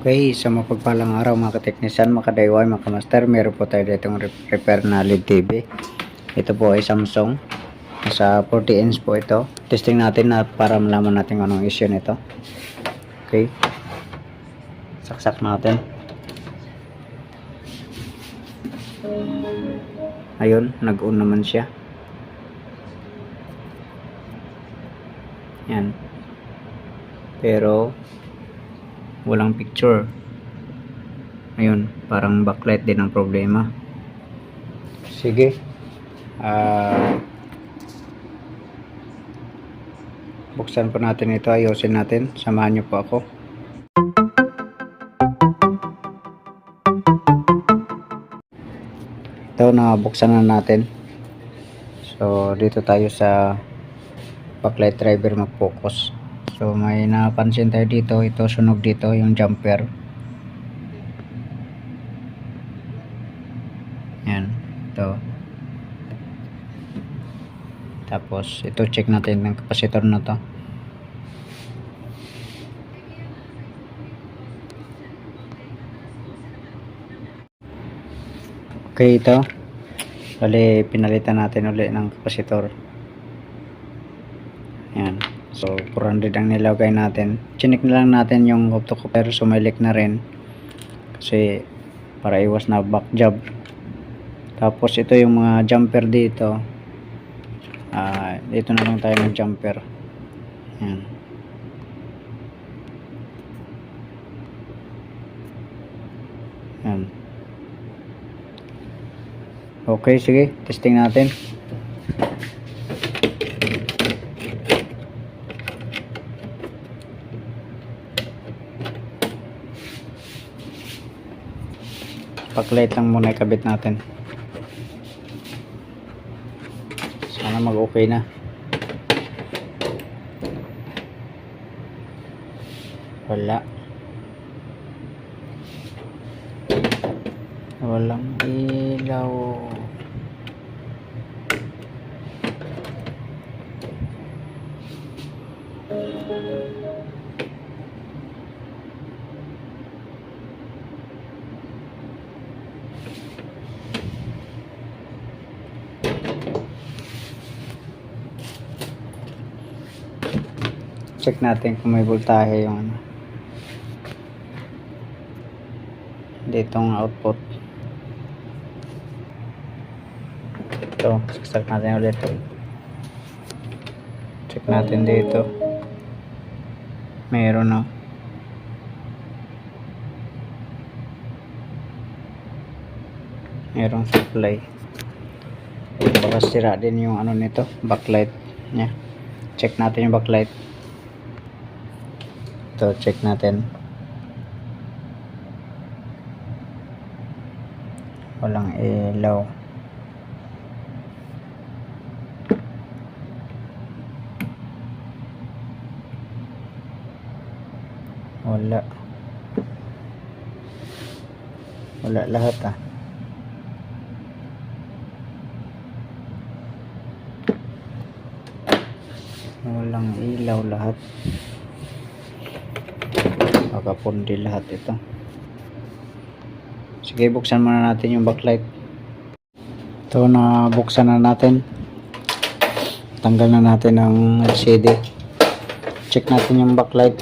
Okay, sa mapagpalang araw mga kateknisan, mga kadayway, mga kamaster, meron po tayo ditong repair na LED TV. Ito po ay Samsung. Nasa 40 inch po ito. Testing natin na para malaman natin anong issue nito. Okay. Saksak natin. Ayun, nag-on naman siya. Yan. Pero walang picture. Ayun, parang backlight din ang problema. Sige. Buksan po natin ito, ayusin natin. Samahan niyo po ako. Ito, buksan na natin. So, dito tayo sa backlight driver mag-focus. So may napansin tayo dito, ito sunog dito yung jumper. Yan, ito. Tapos ito check natin ng capacitor na to. Okay, ito. Bali pinalitan natin ulit ng capacitor. Yan. So 400 ang nilagay natin. Chinik na lang natin yung octocopter, so may leak na rin. Kasi para iwas na back job. Tapos ito yung mga jumper dito. Dito na lang tayo ng jumper. Yan. Yan. Okay, sige. Testing natin. Backlight lang muna ikabit natin. Sana mag-okay na. Wala. Walang ilaw. Check natin kung may voltahe yung ano. Ditong output. Ito, saksak natin ulit. Check natin dito. Meron na. Merong supply. Baka sira din yung ano nito, backlight nya. Check natin yung backlight. Ito, check natin. Walang ilaw. Wala lahat walang ilaw lahat. Nakapundi lahat ito. Sige, buksan muna natin yung backlight. Ito, na buksan na natin. Tanggal na natin ang LCD. Check natin yung backlight.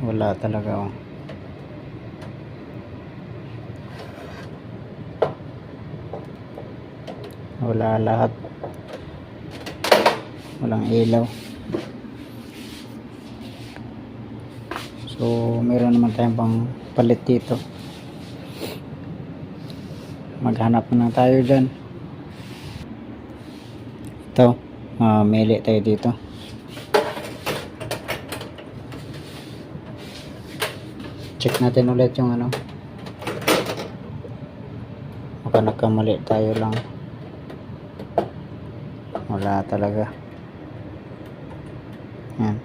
Wala talaga wala lahat. Walang ilaw. So meron naman tayong pang palit dito. Maghanap na tayo dyan. Ito, mili tayo dito. Check natin ulit yung ano. Baka nagkamali tayo lang. Wala talaga. Yan.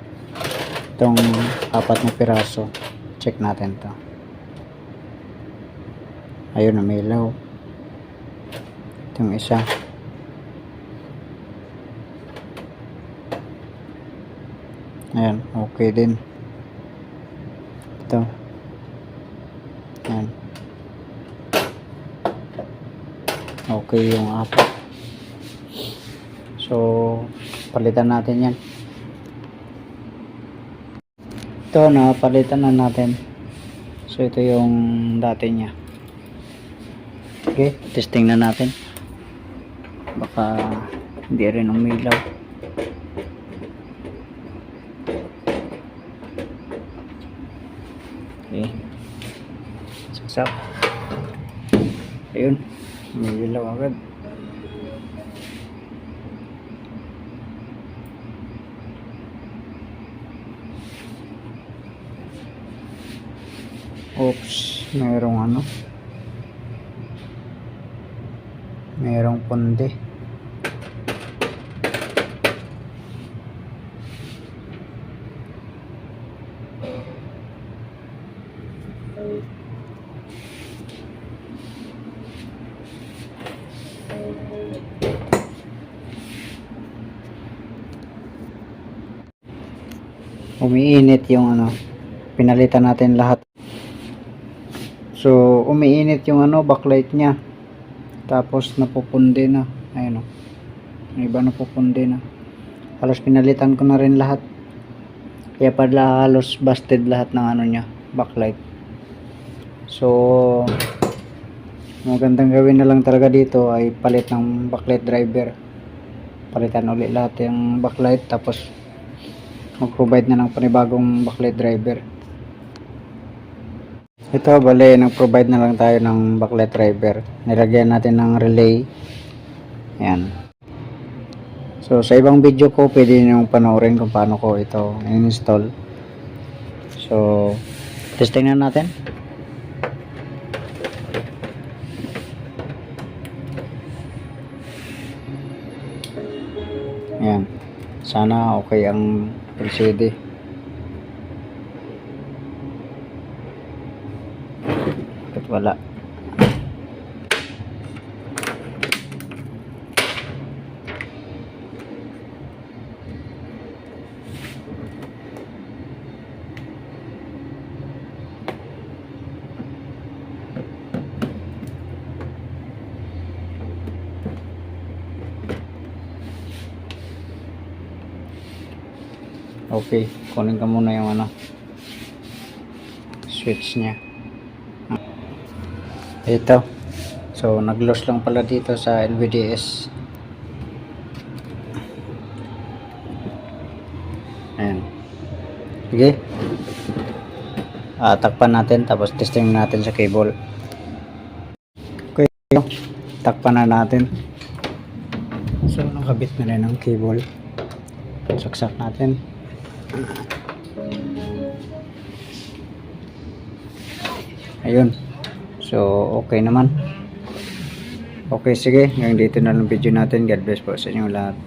Itong 4 na piraso. Check natin to. Ayun, umilaw. Itong isa. Ayan, okay din. Ito. Ayan. Okay yung apat. So, palitan natin yan. Ito, napalitan na natin. So, ito yung dati niya. Okay, testing na natin. Baka hindi rin umilaw. Okay. Saksak. Ayun. Umilaw agad. Oops. Merong pundi. Umiinit yung pinalitan natin lahat. So umiinit yung backlight niya, tapos napupundi na. Ayun yung iba napupundi na. Halos pinalitan ko na rin lahat, kaya pala halos busted lahat ng niya, backlight. So magandang gawin na lang talaga dito ay palit ng backlight driver, palitan ulit lahat yung backlight, tapos mag-provide na ng panibagong backlight driver. Ito, bale, nag-provide na lang tayo ng backlight driver. Nilagyan natin ng relay. Ayan. So, sa ibang video ko, pwede nyo panoorin kung paano ko ito install. So, testing na natin. Ayan. Sana okay ang LCD. Bakit wala? Okay, kunin ka muna yung switch nya. Ito. So, nag-loss lang pala dito sa LVDS. Ayan. Sige. Takpan natin, tapos testing natin sa cable. Okay. Takpan na natin. So, nakabit na rin ang cable. Saksak natin. Ayun. So, okay naman. Okay, sige. Hanggang dito na lang video natin. God bless po sa inyo lahat.